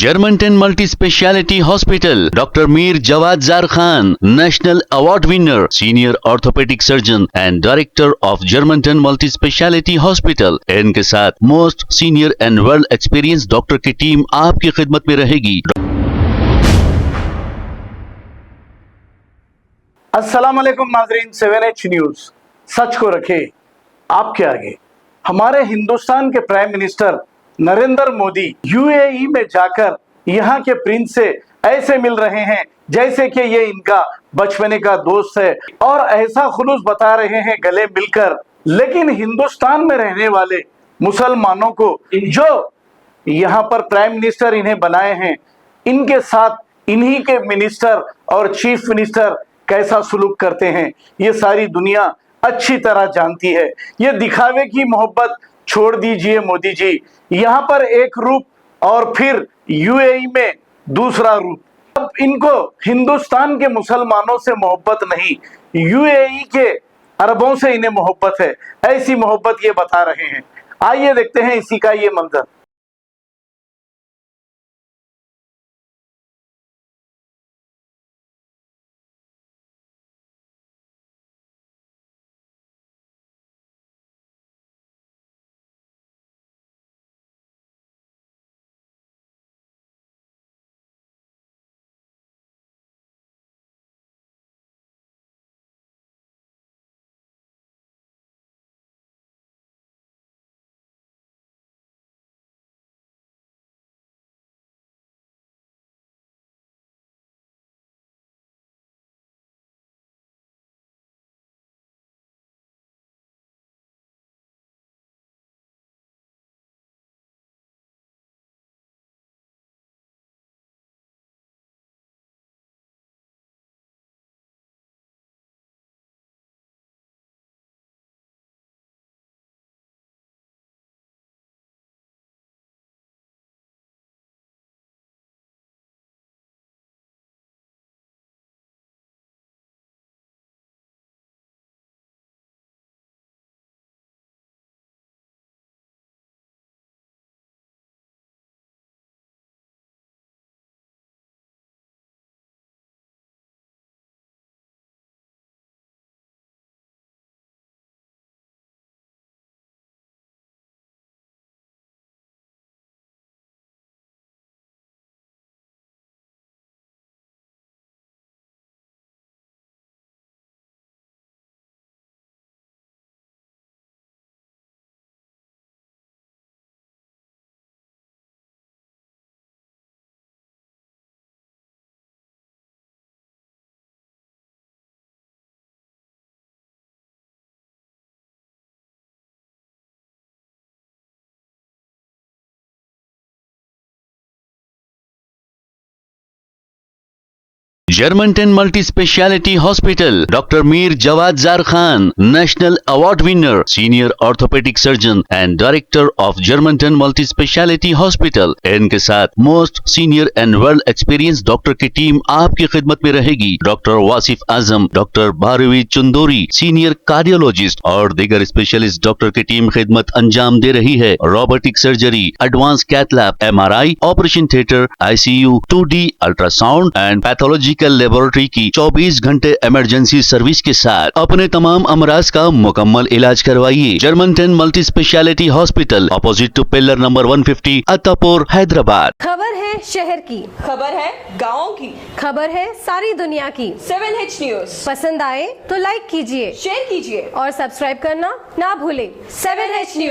Germanton multi speciality hospital, doctor Mir Jawad jar Khan, national award winner, senior orthopaedic surgeon and director of Germanton multi speciality hospital. इनके साथ most senior and well experience doctor की team आपकी खिदमत में रहेगी। अस्सलाम वालेकुम नाज़रीन, 7H न्यूज सच को रखे आपके आगे। हमारे हिंदुस्तान के prime minister Narendra Modi UAE में जाकर यहाँ के प्रिंस से ऐसे मिल रहे हैं जैसे कि ये इनका बचपने का दोस्त है और ऐसा खुलूस बता रहे हैं गले मिलकर। लेकिन हिंदुस्तान में रहने वाले मुसलमानों को जो यहाँ पर प्राइम मिनिस्टर इन्हें बनाए हैं, इनके साथ इन्हीं के मिनिस्टर और चीफ मिनिस्टर कैसा सुलूक करते हैं, ये सारी दुनिया अच्छी तरह जानती है। ये दिखावे की मोहब्बत छोड़ दीजिए मोदी जी। यहाँ पर एक रूप और फिर यूएई में दूसरा रूप। अब इनको हिंदुस्तान के मुसलमानों से मोहब्बत नहीं, यूएई के अरबों से इन्हें मोहब्बत है। ऐसी मोहब्बत ये बता रहे हैं। आइए देखते हैं इसी का ये मंजर। Germanton multi speciality hospital, doctor Mir Jawad jar Khan, national award winner, senior orthopaedic surgeon and director of Germanton multi speciality hospital. इनके साथ most senior and well experience doctor की टीम आपकी खिदमत में रहेगी। Doctor Wasif Azam, doctor Bharvi Chandori, senior cardiologist और दीगर स्पेशलिस्ट डॉक्टर की टीम खिदमत अंजाम दे रही है। Robotic surgery, advance cath lab, MRI, operation theatre, ICU, 2D ultrasound and pathological laboratory की 24 घंटे इमरजेंसी सर्विस के साथ अपने तमाम अमराज का मुकम्मल इलाज करवाइए। Germanton multi speciality hospital, opposite to pillar number 150, Attapur, Hyderabad. खबर है शहर की, खबर है गाँव की, खबर है सारी दुनिया की। 7H न्यूज पसंद आए तो लाइक कीजिए, शेयर कीजिए और सब्सक्राइब करना ना भूलें। 7H news.